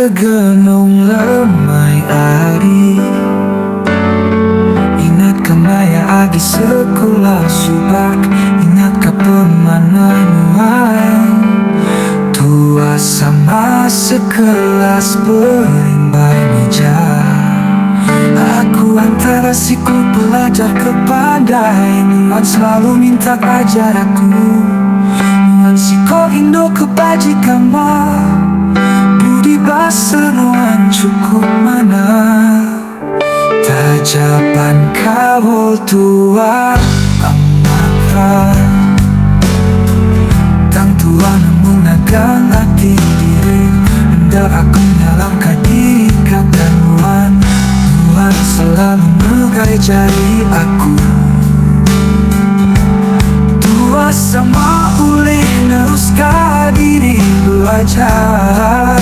Segenung lemai ari, ingatkah maya agi sekolah subak, ingatkah pemananuan tua sama sekelas berimbai meja. Aku antara siku belajar kepada Nuan selalu minta ajar aku, Nuan siko Indo kebajikan budi bahasa Nuan cukup mana. Tajaban kawal tua amarah, tang tua namun agang hati diri. Hendak aku nyalahkan diri kata Nuan, Nuan selalu mengajari aku. Tua sama boleh neruskan diri belajar,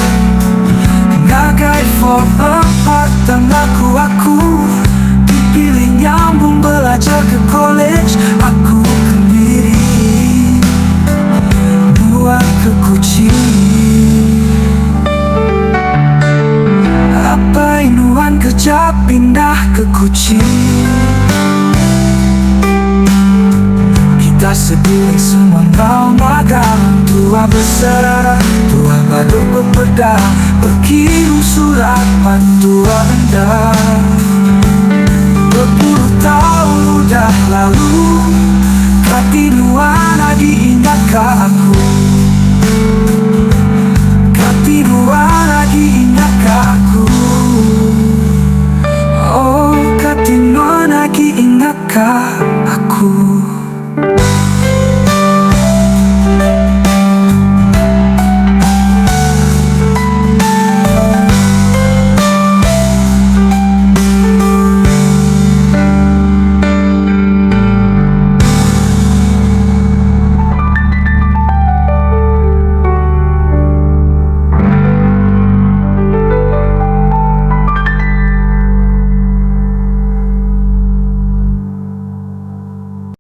ngagai for empat dan aku dipilih nyambung belajar ke college. Aku sendiri buat ke Kuching. Apa Nuan kerja pindah ke Kuching? Kita sedih semua kau magang, tua berserah, tua baru berpedang, berkirim surat pantua rendah. Berpuluh tahun udah lalu, tapi Nuan diingatkah aku?